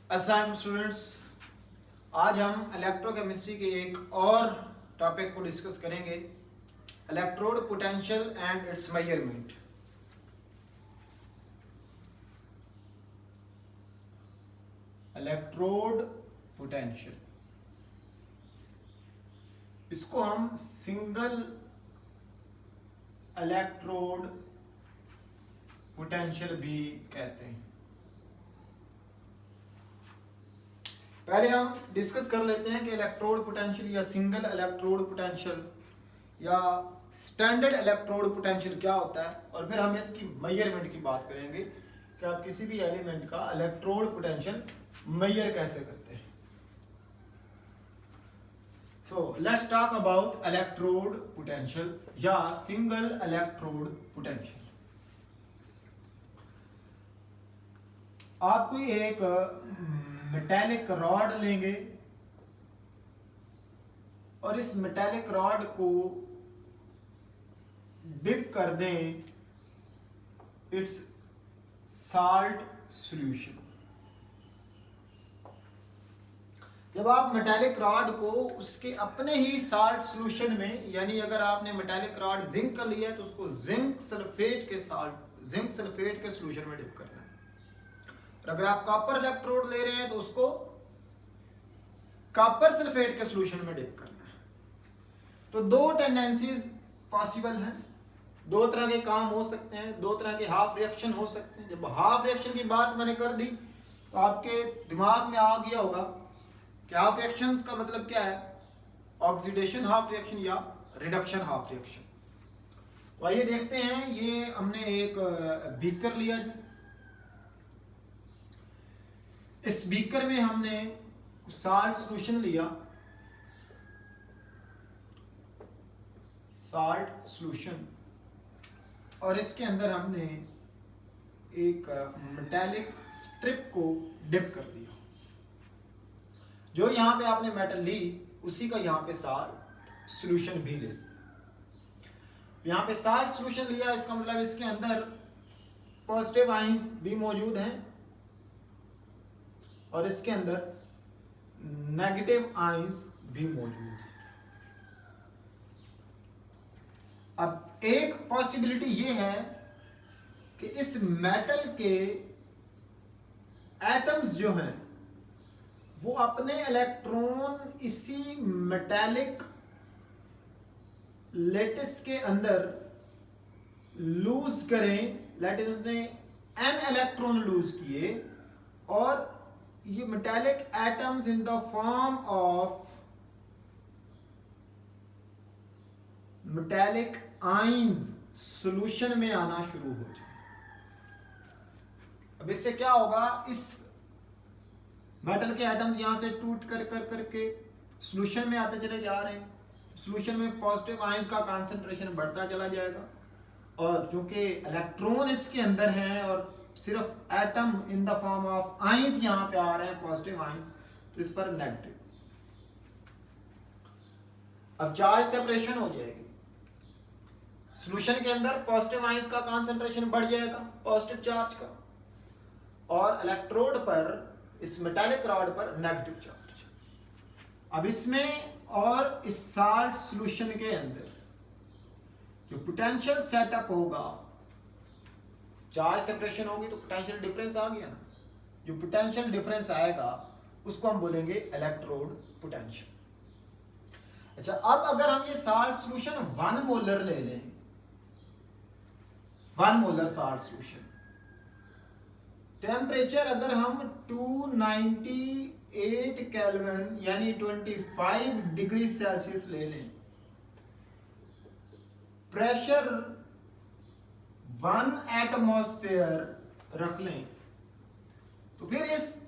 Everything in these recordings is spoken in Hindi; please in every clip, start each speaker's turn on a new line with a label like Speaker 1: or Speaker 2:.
Speaker 1: अस्सलाम स्टूडेंट्स, आज हम इलेक्ट्रोकेमिस्ट्री के एक और टॉपिक को डिस्कस करेंगे, electrode potential and it's measurement. Electrode potential, इसको हम सिंगल इलेक्ट्रोड पोटेंशियल भी कहते हैं। पहले हम डिस्कस कर लेते हैं कि इलेक्ट्रोड पोटेंशियल या सिंगल इलेक्ट्रोड पोटेंशियल या स्टैंडर्ड इलेक्ट्रोड पोटेंशियल क्या होता है, और फिर हम इसकी मेजरमेंट की बात करेंगे कि आप किसी भी एलिमेंट का इलेक्ट्रोड पोटेंशियल मेजर कैसे करते हैं। So let's talk about electrode potential या सिंगल इलेक्ट्रोड पोटेंशियल। आप कोई एक मेटालिक रॉड लेंगे और इस मेटालिक रॉड को डिप कर दें इट्स साल्ट सॉल्यूशन। जब आप मेटालिक रॉड को उसके अपने ही साल्ट सॉल्यूशन में, यानी अगर आपने मेटालिक रॉड जिंक का लिया है तो उसको जिंक सल्फेट के सॉल्यूशन में डिप करना है। अगर आप कॉपर इलेक्ट्रोड ले रहे हैं तो उसको कॉपर सल्फेट के सॉल्यूशन में डिप करना है। तो दो टेंडेंसीज पॉसिबल हैं, दो तरह के काम हो सकते हैं, दो तरह के हाफ रिएक्शन हो सकते हैं। जब हाफ रिएक्शन की बात मैंने कर दी तो आपके दिमाग में आ गया होगा कि हाफ रिएक्शंस का मतलब क्या है, ऑक्सीडेशन हाफ रिएक्शन या रिडक्शन हाफ रिएक्शन। तो आइए देखते हैं। ये हमने एक बीकर लिया जी, इस बीकर में हमने साल्ट सॉल्यूशन लिया, साल्ट सॉल्यूशन, और इसके अंदर हमने एक मेटालिक स्ट्रिप को डिप कर दिया। जो यहां पे आपने मेटल ली उसी का यहां पे साल्ट सॉल्यूशन भी ले। यहां पे साल्ट सॉल्यूशन लिया, इसका मतलब इसके अंदर पॉजिटिव आयंस भी मौजूद हैं और इसके अंदर नेगेटिव आयंस भी मौजूद है। अब एक पॉसिबिलिटी ये है कि इस मेटल के एटम्स जो हैं वो अपने इलेक्ट्रॉन इसी मेटालिक लेटिस के अंदर लूज करें। लेटिस ने n इलेक्ट्रॉन लूज किए और ये metallic atoms in the form of metallic ions solution में आना शुरू हो जाए। अब इससे क्या होगा, इस मेटल के एटम्स यहां से टूट कर करके सॉल्यूशन में आते चले जा रहे हैं। सॉल्यूशन में पॉजिटिव आयंस का कंसंट्रेशन बढ़ता चला जाएगा, और चूंकि इलेक्ट्रॉन इसके अंदर हैं और सिर्फ atom in the form of ions यहां पे आ रहे हैं, पॉजिटिव आयंस, तो इस पर नेगेटिव। अब चार्ज सेपरेशन हो जाएगी, सॉल्यूशन के अंदर पॉजिटिव आयंस का कंसंट्रेशन बढ़ जाएगा पॉजिटिव चार्ज का, और इलेक्ट्रोड पर, इस मेटालिक रॉड पर नेगेटिव चार्ज। अब इसमें और इस साल्ट सॉल्यूशन के अंदर जो पोटेंशियल सेटअप होगा, चार्ज सेपरेशन होगी तो पोटेंशियल डिफरेंस आ गया ना। जो पोटेंशियल डिफरेंस आएगा उसको हम बोलेंगे इलेक्ट्रोड पोटेंशियल। अच्छा, अब अगर हम ये साल्ट सॉल्यूशन 1 मोलर ले लें, 1 मोलर साल्ट सॉल्यूशन, टेम्परेचर अगर हम 298 केल्विन यानी 25 डिग्री सेल्सियस ले लें, प्रेशर 1 एटमॉस्फेयर रख लें, तो फिर इस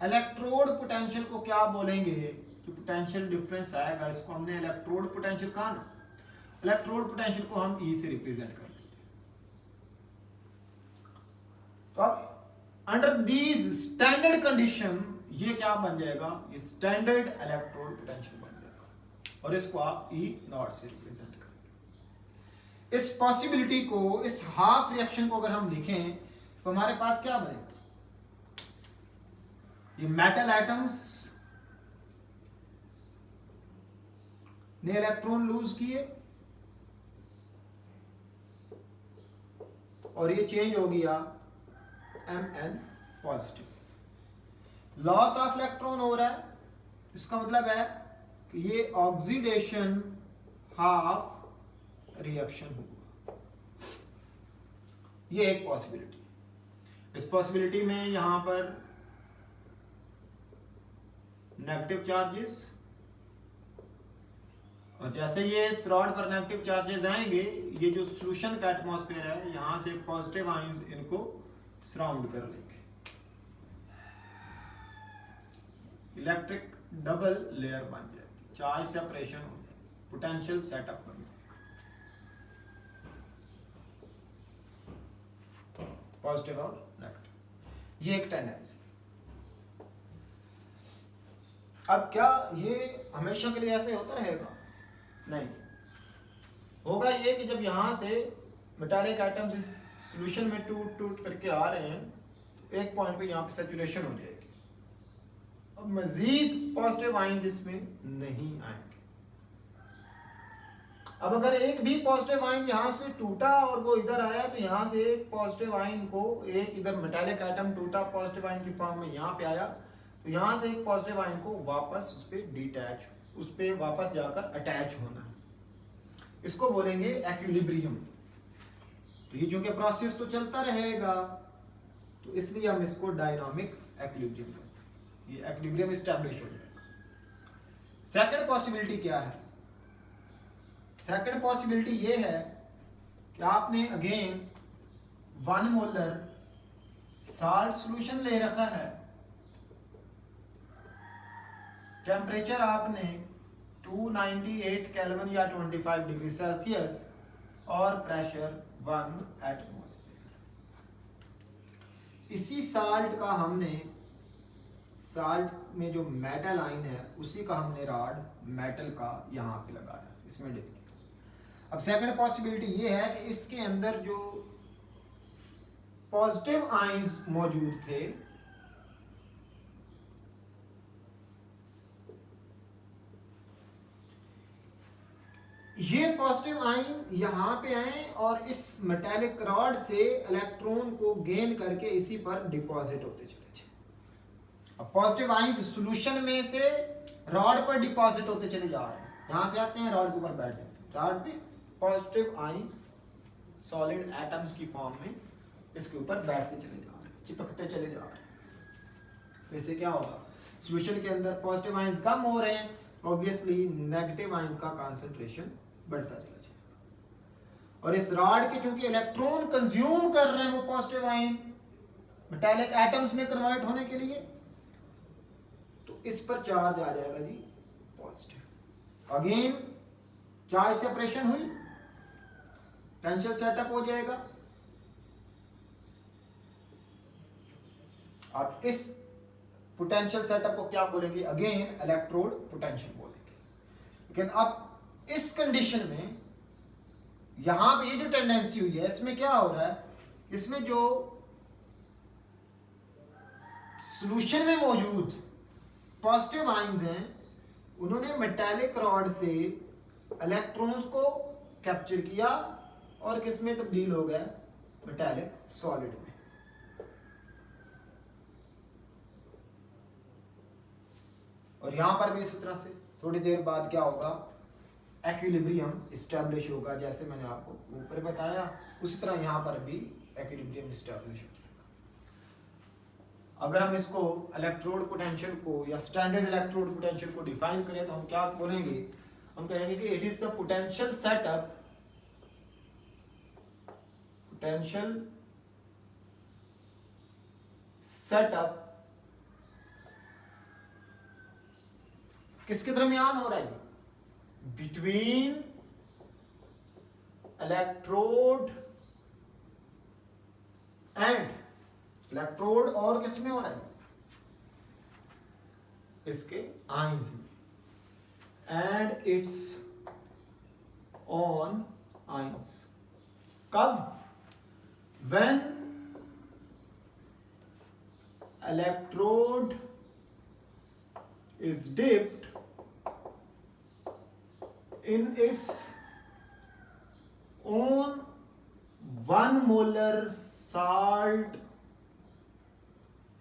Speaker 1: इलेक्ट्रोड पोटेंशियल को क्या बोलेंगे? जो पोटेंशियल डिफरेंस आएगा इसको हमने इलेक्ट्रोड पोटेंशियल कहा ना, इलेक्ट्रोड पोटेंशियल को हम E से रिप्रेजेंट कर लेते हैं। तो अब अंडर दीज स्टैंडर्ड कंडीशन ये क्या बन जाएगा? ये स्टैंडर्ड इलेक्ट्रोड पोटेंशियल बन जाएगा, और इसको आप E नॉट से रिप्रेजेंट करेंगे। इस पॉसिबिलिटी को, इस हाफ रिएक्शन को अगर हम लिखें तो हमारे पास क्या बनेगा? ये मेटल एटम्स ने इलेक्ट्रॉन लूज किए और ये चेंज हो गया Mn positive. Loss of electron हो रहा है, इसका मतलब है कि ये ऑक्सीडेशन हाफ रिएक्शन होगा। ये एक पॉसिबिलिटी। इस पॉसिबिलिटी में यहां पर नेगेटिव चार्जेस, और जैसे ये इस रॉड पर नेगेटिव चार्जेस आएंगे, ये जो सॉल्यूशन का एटमॉस्फेयर है यहां से पॉजिटिव आयंस इनको सराउंड कर लेंगे, इलेक्ट्रिक डबल लेयर बन जाएगी, चार्ज सेपरेशन हो जाएगी, पोटेंशियल सेटअप बन जाएगा, पॉजिटिव और नेगेटिव। ये एक टेंडेंसी। अब क्या ये हमेशा के लिए ऐसे होता रहेगा? नहीं, होगा ये कि जब यहां से मेटालिक आइटम्स इस सॉल्यूशन में टूट टूट करके आ रहे हैं तो एक पॉइंट पे यहाँ पे सैचुरेशन हो जाएगी, अब मजीद पॉजिटिव आयंस इसमें नहीं आएंगे। अब अगर एक भी पॉजिटिव आयन यहां से टूटा और वो इधर आया तो यहां से एक पॉजिटिव आयन को, एक इधर मेटालिक आइटम टूटा पॉजिटिव आयन की फॉर्म में यहाँ पे आया, तो यहां से एक पॉजिटिव आयन को वापस उस पर डिटैच, उस पर वापस जाकर अटैच होना है, इसको बोलेंगे एक्विलिब्रियम। तो ये जो कि प्रोसेस तो चलता रहेगा, तो इसलिए हम इसको डायनामिक एक्विलिब्रियम कहते हैं। ये एक्विलिब्रियम एस्टैब्लिश हो जाएगा। सेकंड पॉसिबिलिटी क्या है? सेकंड पॉसिबिलिटी ये है कि आपने अगेन 1 मोलर साल्ट सॉल्यूशन ले रखा है, टेम्परेचर आपने 298 केल्विन या 25 डिग्री सेल्सियस और प्रेशर 1 एटमॉस्फेयर। इसी साल्ट का हमने, साल्ट में जो मेटल आयन है उसी का हमने रॉड मेटल का यहां पे लगाया, इसमें डिप किया। अब सेकंड पॉसिबिलिटी ये है कि इसके अंदर जो पॉजिटिव आयंस मौजूद थे ये पॉजिटिव आयन यहां पे आए और इस मेटालिक रॉड से इलेक्ट्रॉन को गेन करके इसी पर डिपॉजिट होते चले जाए। अब पॉजिटिव आयंस सॉल्यूशन में से रॉड पर डिपॉजिट होते चले जा रहे हैं, यहां से आते हैं रॉड के ऊपर बैठ जाते हैं, रॉड पे पॉजिटिव आयंस सॉलिड एटम्स की फॉर्म में इसके ऊपर बैठते चले जा रहे हैं, चिपकते चले जा रहे हैं। वैसे क्या होगा? सॉल्यूशन के अंदर पॉजिटिव आयंस कम हो रहे हैं, ऑब्वियसली नेगेटिव आयंस का कंसंट्रेशन बढ़ता चला जाएगा। और इस रॉड के चूंकि इलेक्ट्रॉन कंज्यूम कर रहे हैं वो पॉजिटिव आयन मेटालिक एटम्स में कन्वर्ट होने के लिए, तो इस पर चार्ज आ जाएगा जी पॉजिटिव। अगेन चार्ज सेपरेशन हुई, पोटेंशियल सेटअप हो जाएगा। अब इस पोटेंशियल सेटअप को क्या बोलेंगे? अगेन इलेक्ट्रोड पोटेंशियल बोलेंगे। लेकिन अब इस कंडीशन में यहां पे ये जो टेंडेंसी हुई है इसमें क्या हो रहा है? इसमें जो सॉल्यूशन में मौजूद पॉजिटिव आयंस हैं उन्होंने मेटालिक रॉड से इलेक्ट्रॉन्स को कैप्चर किया और किस में तब्दील हो गया? मेटालिक सॉलिड में। और यहां पर भी इसी तरह से थोड़ी देर बाद क्या होगा? एक्विलिब्रियम एस्टैब्लिश होगा, जैसे मैंने आपको ऊपर बताया उसी तरह यहां पर भी एक्विलिब्रियम एस्टैब्लिश हो जाएगा। अगर हम इसको इलेक्ट्रोड पोटेंशियल को या स्टैंडर्ड इलेक्ट्रोड पोटेंशियल को डिफाइन करें तो हम क्या बोलेंगे? हम कहेंगे कि it is the potential setup, potential setup किसके दरमियान हो रहा है? बिटवीन इलेक्ट्रोड एंड, इलेक्ट्रोड और किस में हो रहा है? इसके ions and it's on ions. कब? When electrode is dipped in its own 1 molar salt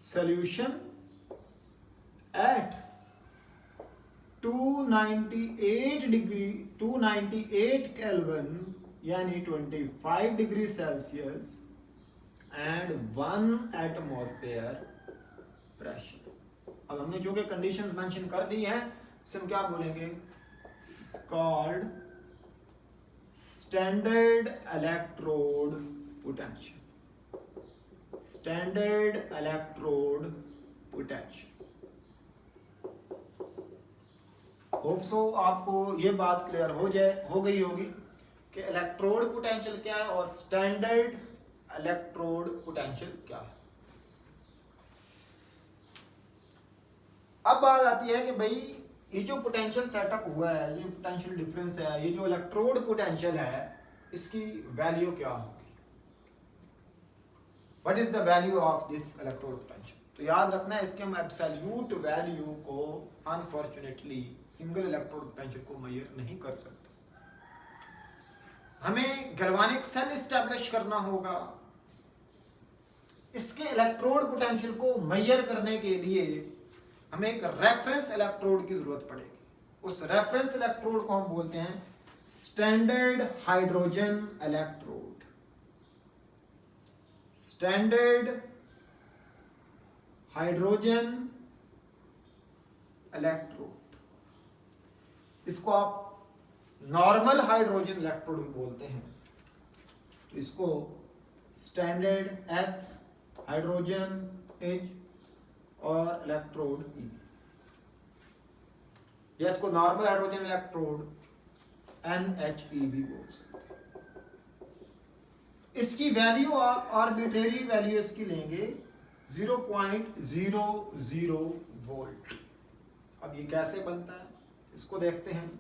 Speaker 1: solution at 298 Kelvin यानी 25 degree Celsius and 1 atmosphere pressure. अब हमने जो कि कंडीशंस मेंशन कर दी हैं उसे हम क्या बोलेंगे, it's called standard electrode potential. Standard electrode potential. Hope so आपको ये बात क्लियर हो गई होगी कि इलेक्ट्रोड पोटेंशियल क्या है और स्टैंडर्ड इलेक्ट्रोड पोटेंशियल क्या है। अब बात आती है कि भाई ये जो पोटेंशियल सेटअप हुआ है, ये पोटेंशियल डिफरेंस है, ये जो इलेक्ट्रोड पोटेंशियल है, इसकी वैल्यू क्या होगी, what is the value of this electrode potential. तो याद रखना है इसके हम एब्सोल्यूट वैल्यू को अनफॉर्चुनेटली सिंगल इलेक्ट्रोड पोटेंशियल को मेजर नहीं कर सकते। हमें गैल्वेनिक सेल एस्टैब्लिश करना होगा। इसके इलेक्ट्रोड पोटेंशियल को मेजर करने के लिए हमें एक रेफरेंस इलेक्ट्रोड की जरूरत पड़ेगी। उस रेफरेंस इलेक्ट्रोड को हम बोलते हैं standard hydrogen electrode. Standard hydrogen electrode, इसको आप नॉर्मल हाइड्रोजन इलेक्ट्रोड भी बोलते हैं। तो इसको स्टैंडर्ड एस हाइड्रोजन एच और इलेक्ट्रोड ई, या इसको नॉर्मल हाइड्रोजन इलेक्ट्रोड NHE भी बोल सकते हैं। इसकी वैल्यू आप आर्बिट्रेरी वैल्यू इसकी लेंगे 0.00 वोल्ट। अब ये कैसे बनता है इसको देखते हैं।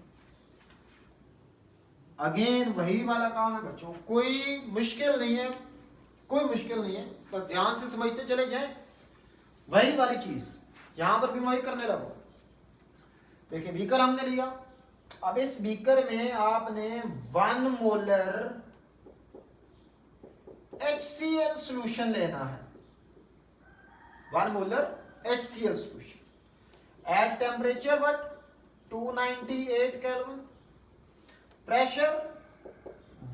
Speaker 1: अगेन वही वाला काम है बच्चों, कोई मुश्किल नहीं है, कोई मुश्किल नहीं है, बस ध्यान से समझते चले जाएं। वही वाली चीज यहां पर भी वही करने लगो। देखिए बीकर हमने लिया, अब इस बीकर में आपने 1 मोलर HCl सॉल्यूशन लेना है। 1 molar HCl solution at temperature what 298 kelvin, pressure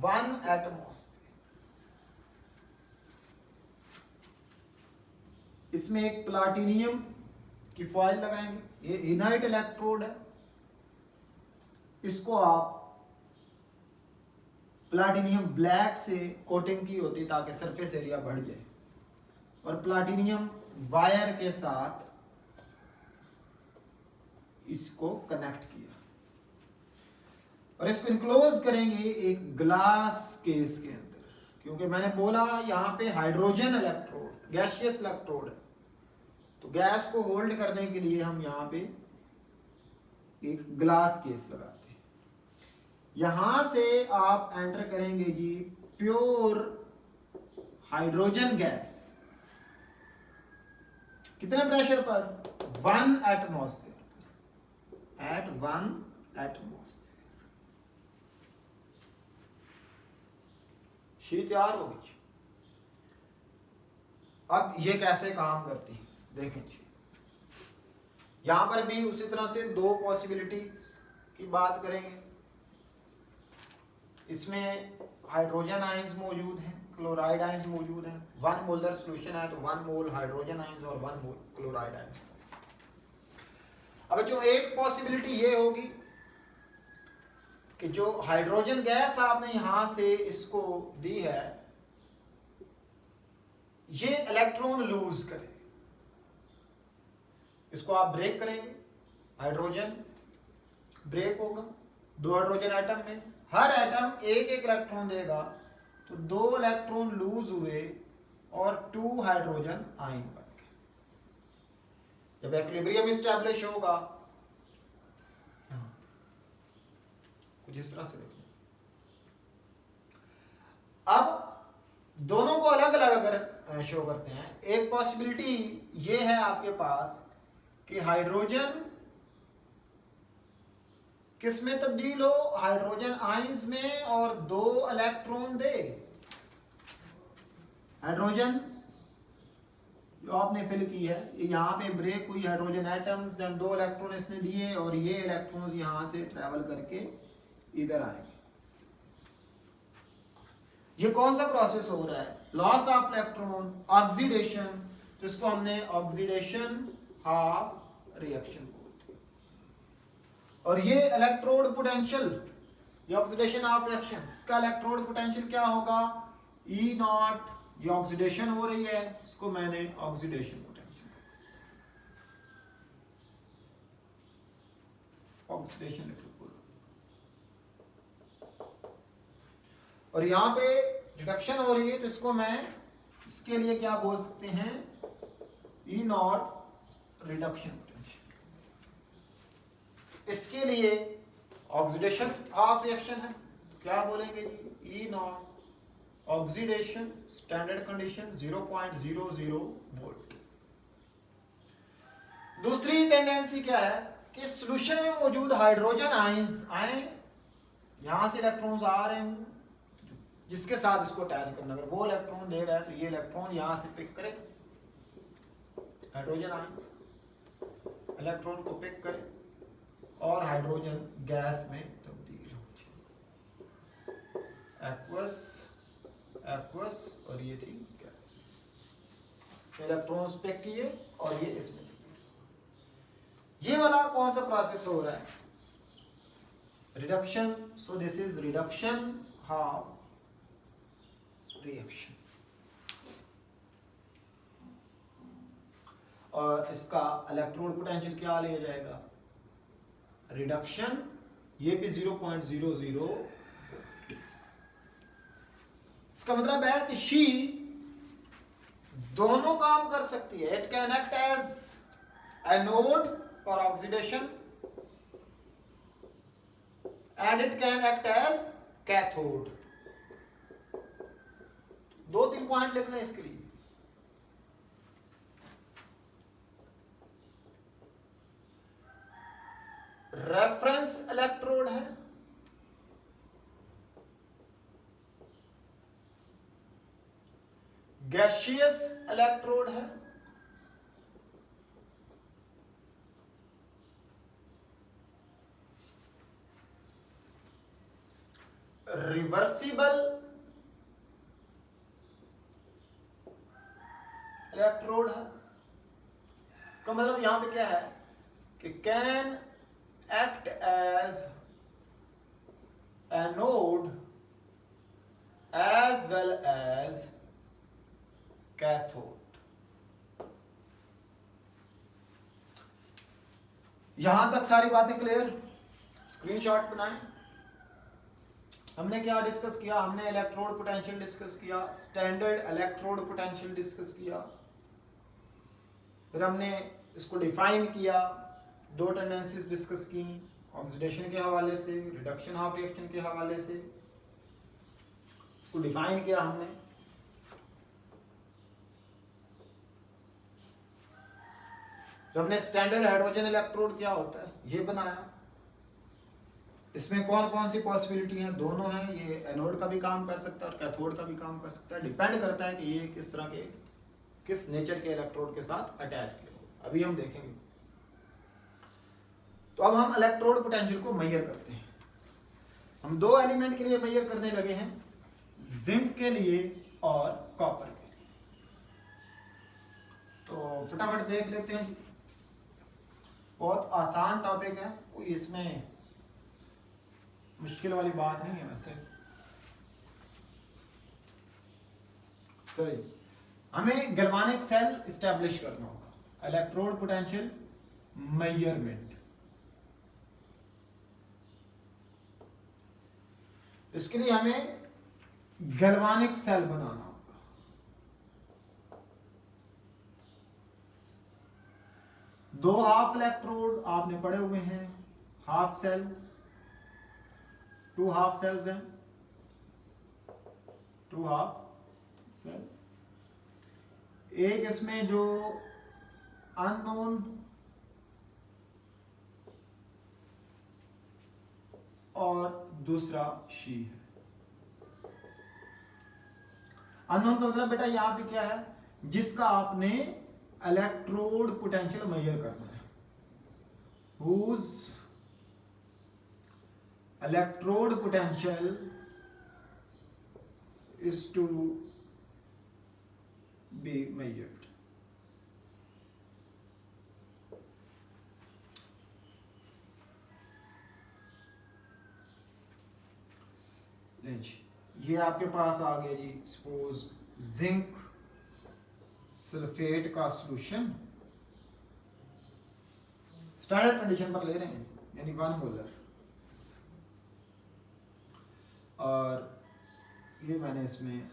Speaker 1: 1 atmosphere. इसमें एक प्लाटिनियम की फॉइल लगाएंगे, ये इनर्ट इलेक्ट्रोड है, इसको आप प्लाटिनियम ब्लैक से कोटिंग की होती ताकि सरफेस एरिया बढ़ जाए, और प्लाटिनियम वायर के साथ इसको कनेक्ट किया और इसको इनक्लोज करेंगे एक ग्लास केस के अंदर, क्योंकि मैंने बोला यहां पे हाइड्रोजन इलेक्ट्रोड गैसियस इलेक्ट्रोड है, तो गैस को होल्ड करने के लिए हम यहां पे एक ग्लास केस लगाते हैं। यहां से आप एंटर करेंगे जी प्योर हाइड्रोजन गैस, कितने प्रेशर पर 1 एटमॉस्फेयर, एट 1 एटमॉस्फेयर। शीट तैयार होगी। अब ये कैसे काम करती है देखें जी, यहां पर भी उसी तरह से 2 पॉसिबिलिटी की बात करेंगे। इसमें हाइड्रोजन आयंस मौजूद हैं, क्लोराइड आयंस मौजूद हैं। 1 मोलर सॉल्यूशन है तो 1 मोल हाइड्रोजन आयंस और 1 मोल क्लोराइड आयंस। अब जो एक पॉसिबिलिटी ये होगी कि जो हाइड्रोजन गैस आपने यहां से इसको दी है ये इलेक्ट्रॉन लूज करे, इसको आप ब्रेक करेंगे, हाइड्रोजन ब्रेक होगा 2 हाइड्रोजन एटम में, हर एटम एक इलेक्ट्रॉन देगा, तो 2 इलेक्ट्रॉन लूज हुए और 2 हाइड्रोजन आयन बन गए। जब इक्विलिब्रियम एस्टैब्लिश होगा कुछ इस तरह से देखिए। अब दोनों को अलग अलग अगर शो करते हैं, एक पॉसिबिलिटी ये है आपके पास कि हाइड्रोजन किस में तब्दील हो, हाइड्रोजन आयंस में, और 2 इलेक्ट्रॉन दे। हाइड्रोजन जो आपने फिल की है, यहाँ पे ब्रेक हुई हाइड्रोजन एटम्स, देन 2 इलेक्ट्रॉन इसने दिए और ये इलेक्ट्रॉन्स यहाँ से ट्रेवल करके इधर आएंगे। ये कौन सा प्रोसेस हो रहा है, लॉस ऑफ इलेक्ट्रॉन, ऑक्सीडेशन, तो इसको हमने ऑक्सीडेशन हाफ रिएक्शन बोलते हैं। और ये इलेक्ट्रोड पोटेंशियल, ये ऑक्सीडेशन हाफ रिएक्शन, इसका इलेक्ट्रोड पोटेंशियल क्या होगा, ई नॉट, ये ऑक्सीडेशन हो रही है, इसको मैंने ऑक्सीडेशन पोटेंशियल, ऑक्सीडेशन लिख लो। और यहां पे रिडक्शन हो रही है, तो इसको मैं इसके लिए क्या बोल सकते हैं, ई नॉट रिडक्शन पोटेंशियल। इसके लिए ऑक्सीडेशन हाफ रिएक्शन है, क्या बोलेंगे जी, E naught oxidation, standard condition 0.00 volt. दूसरी टेंडेंसी क्या है कि सॉल्यूशन में मौजूद हाइड्रोजन आयंस आए, यहां से इलेक्ट्रॉन्स आ रहे हैं, जिसके साथ इसको अटैच करना, अगर वो इलेक्ट्रॉन दे रहा है तो ये इलेक्ट्रॉन यहां से पिक करे, हाइड्रोजन आयंस इलेक्ट्रॉन को पिक करे और हाइड्रोजन गैस में तब्दील हो जाए, एक्वस एक्वस, और ये थी गैस, इसमें इलेक्ट्रॉन्स पिक किए और ये इसमें, ये वाला कौन सा प्रोसेस हो रहा है, reduction. So this is reduction half reaction. और इसका इलेक्ट्रोड पोटेंशियल क्या लिया जाएगा, रिडक्शन, ये भी 0.00। इसका मतलब है कि शी दोनों काम कर सकती है, it can act as anode for oxidation and it can act as cathode. 2-3 point लिख लें इसके लिए। रेफरेंस इलेक्ट्रोड है, गैसियस इलेक्ट्रोड है, रिवर्सिबल इलेक्ट्रोड है। इसका मतलब यहां पे क्या है कि can act as anode as well as cathode. यहां तक सारी बातें क्लियर, स्क्रीनशॉट बनाएं। हमने क्या डिस्कस किया, हमने इलेक्ट्रोड पोटेंशियल डिस्कस किया, स्टैंडर्ड इलेक्ट्रोड पोटेंशियल डिस्कस किया, फिर हमने इसको डिफाइन किया, 2 टेंडेंसीज डिस्कस की, ऑक्सीडेशन के हवाले से, रिडक्शन हाफ रिएक्शन के हवाले से, इसको डिफाइन किया हमने। तो हमने स्टैंडर्ड हाइड्रोजन इलेक्ट्रोड क्या होता है ये बनाया, इसमें कौन कौन सी पॉसिबिलिटी हैं, दोनों हैं, ये एनोड का भी काम कर सकता है और कैथोड का भी काम कर सकता है, डिपेंड करता है कि ये किस तरह के, किस नेचर के इलेक्ट्रोड के साथ अटैच किया हो, अभी हम देखेंगे। तो अब हम इलेक्ट्रोड पोटेंशियल को मेजर करते हैं। हम 2 एलिमेंट के लिए मेजर करने लगे हैं, जिंक के लिए और कॉपर के लिए। तो फटाफट देख लेते हैं, बहुत आसान टॉपिक है, कोई इसमें मुश्किल वाली बात नहीं है वैसे। चलिए, हमें गैल्वानिक सेल इस्टेब्लिश करना होगा, इलेक्ट्रोड पोटेंशियल मेजरमेंट। इसके लिए हमें गैल्वानिक सेल बनाना होगा। दो हाफ इलेक्ट्रोड आपने पढ़े हुए हैं, हाफ सेल, 2 हाफ सेल्स हैं, 2 हाफ सेल। एक इसमें जो अननोन और दूसरा शी है। अननोन का मतलब बेटा यहां पे क्या है, जिसका आपने इलेक्ट्रोड पोटेंशियल मेजर करना है, whose electrode potential is to be measured. ये आपके पास आ गया जी, सपोज जिंक सल्फेट का सॉल्यूशन स्टैंडर्ड कंडीशन पर ले रहे हैं, यानी 1 मोलर, और ये मैंने इसमें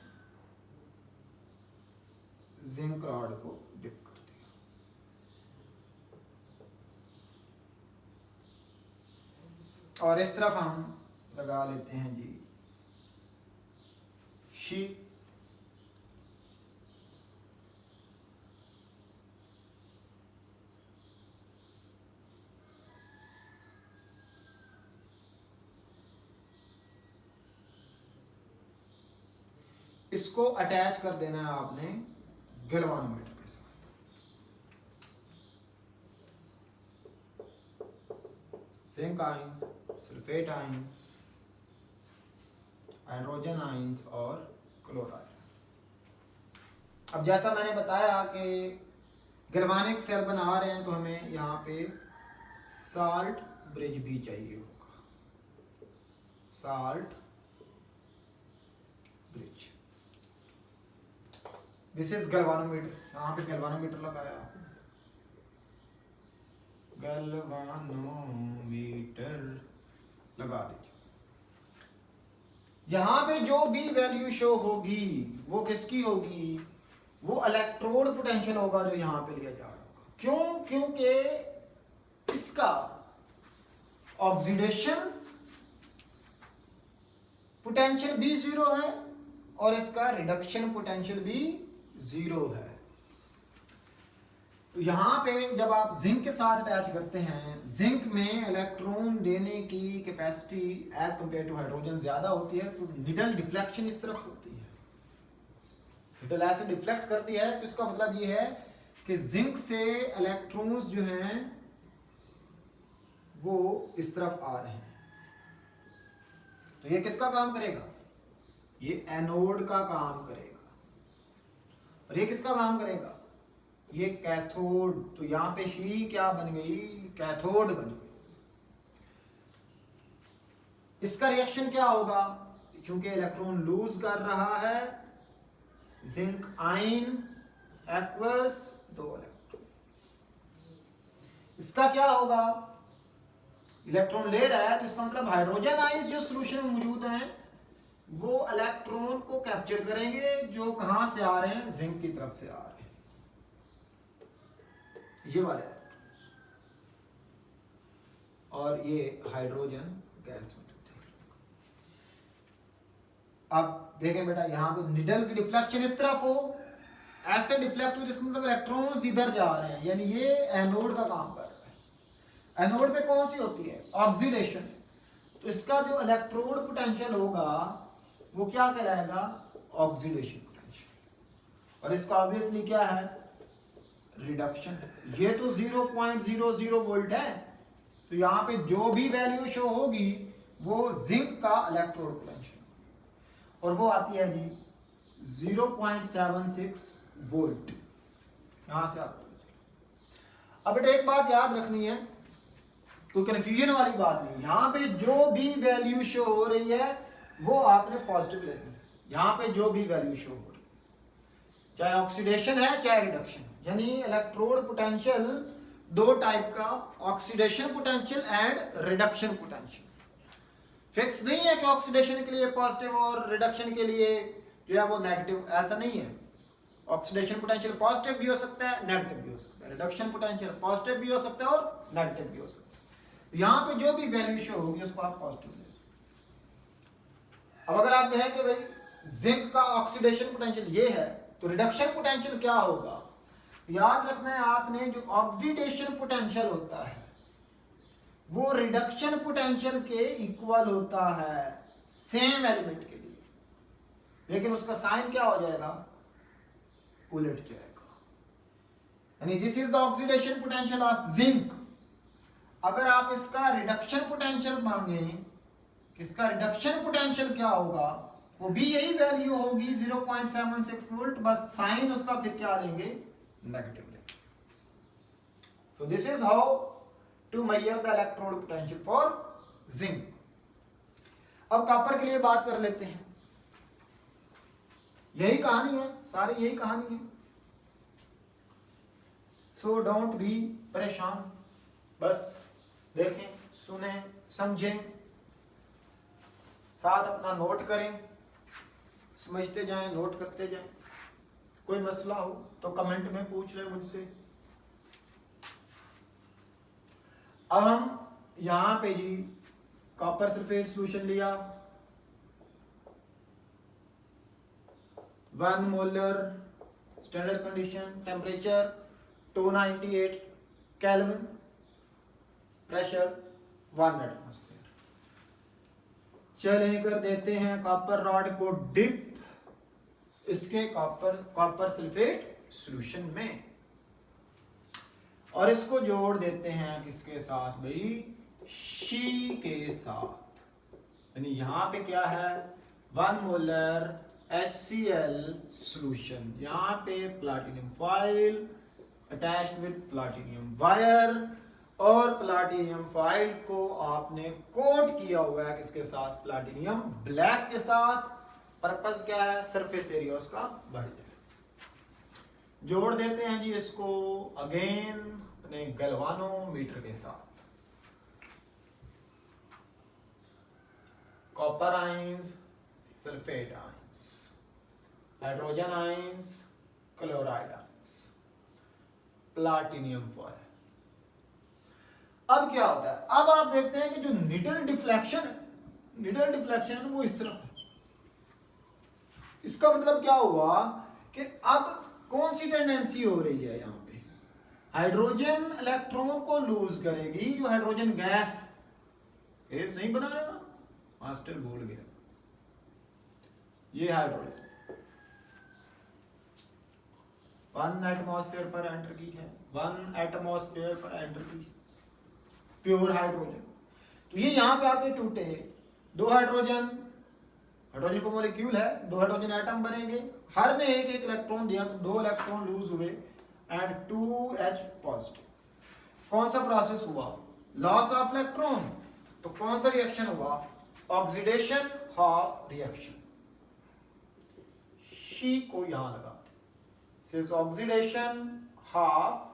Speaker 1: जिंक रॉड को डिप कर दिया। और इस तरफ हम लगा लेते हैं जी शीट। इसको अटैच कर देना है आपने गैल्वानोमीटर के साथ। Zinc ions, sulphate ions, hydrogen ions और क्लोराइड आयंस। अब जैसा मैंने बताया कि गैल्वानिक सेल बना रहे हैं तो हमें यहाँ पे साल्ट ब्रिज भी चाहिए होगा, salt bridge. This is galvanometer, यहाँ पे गैल्वानोमीटर लगाया, गैल्वानोमीटर लगा दीजिए। यहां पे जो भी वैल्यू शो होगी वो किसकी होगी, वो इलेक्ट्रोड पोटेंशियल होगा जो यहां पे लिया जा रहा होगा। क्यों? क्योंकि इसका ऑक्सीडेशन पोटेंशियल भी 0 है और इसका रिडक्शन पोटेंशियल भी 0 है। तो यहां पे जब आप जिंक के साथ अटैच करते हैं, जिंक में इलेक्ट्रॉन देने की capacity as compare to hydrogen ज्यादा होती है, तो निडल डिफ्लेक्शन इस तरफ होती है, निडल ऐसे डिफ्लेक्ट करती है। तो इसका मतलब ये है कि जिंक से इलेक्ट्रॉन्स जो हैं वो इस तरफ आ रहे हैं। तो ये किसका काम करेगा, ये एनोड का काम करेगा। और ये किसका काम करेगा, ये कैथोड। तो यहां पे शी क्या बन गई, कैथोड बन गई। इसका रिएक्शन क्या होगा, चूंकि इलेक्ट्रॉन लूज कर रहा है, जिंक आयन एक्वस 2 इलेक्ट्रॉन। इसका क्या होगा, इलेक्ट्रॉन ले रहा है तो इसका मतलब हाइड्रोजन आयंस जो सॉल्यूशन में मौजूद हैं वो इलेक्ट्रॉन को कैप्चर करेंगे, जो कहां से आ रहे हैं, जिंक की तरफ से आ रहे हैं, ये वाले। और ये हाइड्रोजन गैस में। अब देखें बेटा, यहां पे निडल की डिफ्लेक्शन इस तरफ हो, ऐसे डिफ्लेक्ट हो जिसका मतलब इलेक्ट्रॉन्स इधर जा रहे हैं, यानी ये एनोड का काम कर रहा है। एनोड पे कौन सी होती है, ऑक्सीडेशन। तो इसका जो इलेक्ट्रोड पोटेंशियल होगा वो क्या कहलाएगा, ऑक्सीडेशन पोटेंशियल। और इसका ऑब्वियसली क्या है, रिडक्शन। ये तो 0.00 वोल्ट है, तो यहां पे जो भी वैल्यू शो होगी वो जिंक का इलेक्ट्रोड पोटेंशियल, और वो आती है जी 0.76 वोल्ट। यहां से आप अब बेटा एक बात याद रखनी है, कोई कंफ्यूजन वाली बात नहीं। यहां पे जो भी वैल्यू शो हो रही है वो आपने पॉजिटिव लेनी है। यहां पे जो भी वैल्यू शो हो रही है, चाहे ऑक्सीडेशन है चाहे रिडक्शन है, यानी इलेक्ट्रोड पोटेंशियल 2 टाइप का, oxidation potential and reduction potential. Fix नहीं है कि ऑक्सीडेशन के लिए पॉजिटिव और रिडक्शन के लिए जो है वो नेगेटिव, ऐसा नहीं है। ऑक्सीडेशन पोटेंशियल पॉजिटिव भी हो सकता है, नेगेटिव भी हो सकता है। रिडक्शन पोटेंशियल पॉजिटिव भी हो सकता है और नेगेटिव भी हो सकता है। तो यहां पे जो भी वैल्यू शो होगी उसको आप पॉजिटिव लें। अब अगर आप कहें कि भाई जिंक का ऑक्सीडेशन पोटेंशियल ये है, तो रिडक्शन पोटेंशियल क्या होगा, याद रखना है आपने, जो ऑक्सीडेशन पोटेंशियल होता है वो रिडक्शन पोटेंशियल के इक्वल होता है सेम एलिमेंट के लिए, लेकिन उसका साइन क्या हो जाएगा, उलट जाएगा। यानी this is the oxidation potential of zinc. अगर आप इसका रिडक्शन पोटेंशियल मांगे, इसका रिडक्शन पोटेंशियल क्या होगा, वो भी यही वैल्यू होगी 0.76 वोल्ट, बस साइन उसका फिर क्या लेंगे, नेगेटिव लेंगे। So this is how to measure the electrode potential for zinc. अब कॉपर के लिए बात कर लेते हैं। यही कहानी है, सारी यही कहानी है। सो डोंट बी परेशान, बस देखें, सुने, समझें, साथ अपना नोट करें, समझते जाएं, नोट करते जाएं। कोई मसला हो तो कमेंट में पूछ लें मुझसे। अब हम यहां पे जी कॉपर सल्फेट सॉल्यूशन लिया, 1 molar, standard condition, temperature 298 kelvin, pressure 1 atmosphere. चलिए कर देते हैं कॉपर रॉड को डिप इसके कॉपर सल्फेट सॉल्यूशन में, और इसको जोड़ देते हैं किसके साथ भाई, शी के साथ। यानी यहां पे क्या है, 1 मोलर HCl सॉल्यूशन, यहां पे platinum foil attached with platinum wire, और प्लैटिनम फॉइल को आपने कोट किया हुआ है किसके साथ, प्लैटिनम ब्लैक के साथ। पर्पस क्या है, सरफेस एरिया उसका बढ़ जाए। जोड़ देते हैं जी इसको अगेन अपने गैल्वानोमीटर के साथ। Copper ions, sulphate ions, hydrogen ions, chloride ions, platinum foil. अब क्या होता है, अब आप देखते हैं कि जो निडल डिफ्लेक्शन है वो इस तरफ है। इसका मतलब क्या हुआ कि अब कौन सी टेंडेंसी हो रही है, यहां पे हाइड्रोजन इलेक्ट्रॉन को लूज करेगी, जो हाइड्रोजन गैस नहीं बनाया, मास्टर भूल गया, ये हाइड्रोजन 1 एटमॉस्फेयर पर एंटर की है, 1 एटमॉस्फेयर पर एंटर की, प्योर हाइड्रोजन। तो ये यहां पे आके टूटे, 2 हाइड्रोजन को मॉलिक्यूल है, 2 हाइड्रोजन एटम बनेंगे, हर ने एक इलेक्ट्रॉन दिया, तो 2 इलेक्ट्रॉन लूज हुए एंड 2H पॉजिटिव। कौन सा प्रोसेस हुआ, लॉस ऑफ इलेक्ट्रॉन। तो कौन सा रिएक्शन हुआ, ऑक्सीडेशन हाफ रिएक्शन। शी को यहां लगा, सिर्फ ऑक्सीडेशन हाफ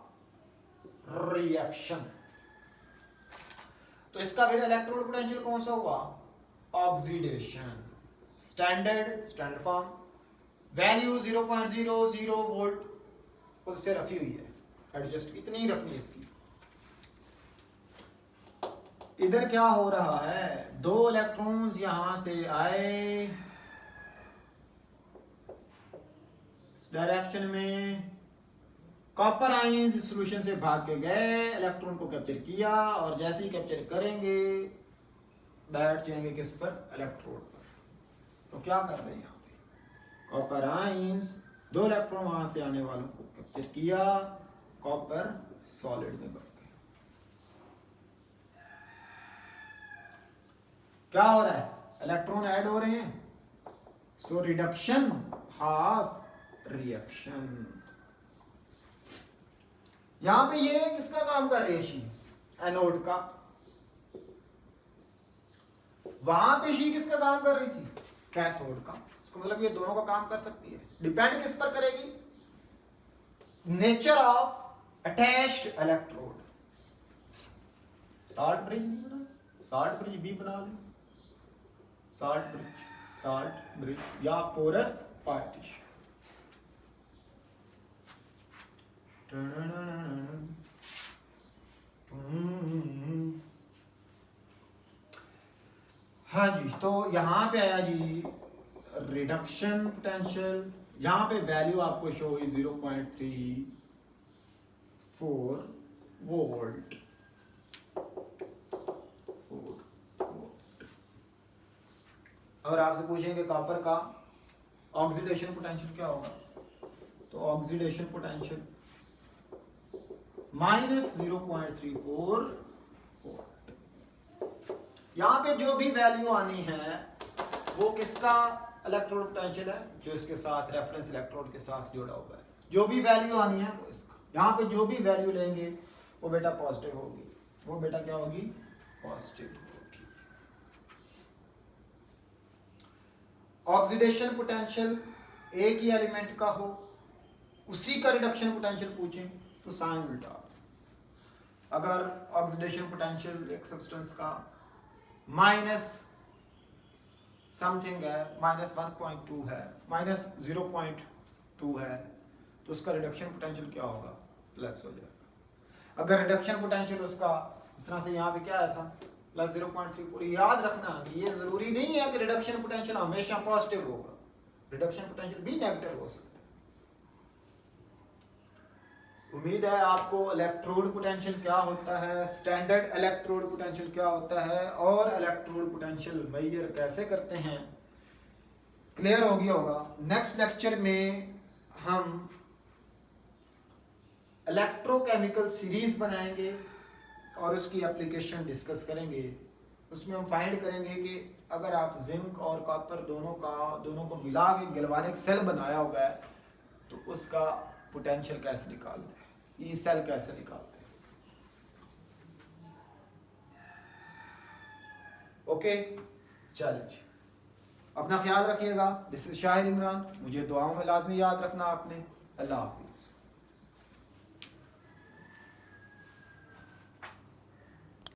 Speaker 1: रिएक्शन। तो इसका फिर इलेक्ट्रोड पोटेंशियल कौन सा हुआ, oxidation. Standard form, value 0.00 volt उससे रखी हुई है, एडजस्ट इतनी ही रखनी है इसकी। इधर क्या हो रहा है, 2 इलेक्ट्रॉन्स यहां से आए इस डायरेक्शन में, कॉपर आयंस इस सॉल्यूशन से भाग के गए, इलेक्ट्रॉन को कैप्चर किया, और जैसे ही कैप्चर करेंगे बैठ जाएंगे किस पर, इलेक्ट्रोड पर। तो क्या कर रहे हैं यहाँ पे, कॉपर आयंस 2 इलेक्ट्रॉन वहां से आने वालों को कैप्चर किया, कॉपर सॉलिड में बढ़ गए। क्या हो रहा है, इलेक्ट्रॉन ऐड हो रहे हैं, सो रिडक्शन हाफ रिएक्शन। यहां पे ये किसका काम कर रही है, शी एनोड का, वहां पे शी किसका काम कर रही थी, कैथोड का। इसका मतलब ये दोनों का काम कर सकती है। डिपेंड किस पर करेगी, nature of attached electrode. Salt bridge नहीं बना, सॉल्ट ब्रिज भी बना लें, सॉल्ट ब्रिज या पोरस पार्टीशन। हाँ जी, तो यहां पे आया जी रिडक्शन पोटेंशियल, यहां पे वैल्यू आपको शो हुई 0.34 वोल्ट। और आपसे पूछेंगे कॉपर का ऑक्सीडेशन पोटेंशियल क्या होगा, तो ऑक्सीडेशन पोटेंशियल -0.34 वोल्ट। यहाँ पे जो भी वैल्यू आनी है वो किसका इलेक्ट्रोड पोटेंशियल है, जो इसके साथ रेफरेंस इलेक्ट्रोड के साथ जुड़ा हुआ है। जो भी वैल्यू आनी है वो इसका, यहाँ पे जो भी वैल्यू लेंगे वो बेटा पॉजिटिव होगी, वो बेटा क्या होगी, पॉजिटिव होगी। ऑक्सीडेशन पोटेंशियल एक ही एलिमेंट का हो, उसी का रिडक्शन पोटेंशियल पूछें तो साइन उल्टा। अगर ऑक्सीडेशन पोटेंशियल एक सब्सटेंस का माइनस समथिंग है, -1.2 है, -0.2 है, तो उसका रिडक्शन पोटेंशियल क्या होगा, प्लस हो जाएगा। अगर रिडक्शन पोटेंशियल उसका इस तरह से यहाँ पे क्या आया था, +0.34, याद रखना कि ये जरूरी नहीं है कि रिडक्शन पोटेंशियल हमेशा पॉजिटिव होगा, रिडक्शन पोटेंशियल भी नेगेटिव हो सकता है। उम्मीद है आपको इलेक्ट्रोड पोटेंशियल क्या होता है, स्टैंडर्ड इलेक्ट्रोड पोटेंशियल क्या होता है और इलेक्ट्रोड पोटेंशियल मेजर कैसे करते हैं क्लियर हो गया होगा। नेक्स्ट लेक्चर में हम इलेक्ट्रोकेमिकल सीरीज बनाएंगे और उसकी एप्लीकेशन डिस्कस करेंगे। उसमें हम फाइंड करेंगे कि अगर आप जिंक और कॉपर दोनों को मिला के गैल्वेनिक सेल बनाया हुआ है तो उसका पोटेंशियल कैसे निकालते हैं, ई सेल कैसे निकालते हैं। ओके चलिए, अपना ख्याल रखिएगा। दिस इज शाहिद इमरान, मुझे दुआओं में लाजमी याद रखना आपने। अल्लाह हाफिज़।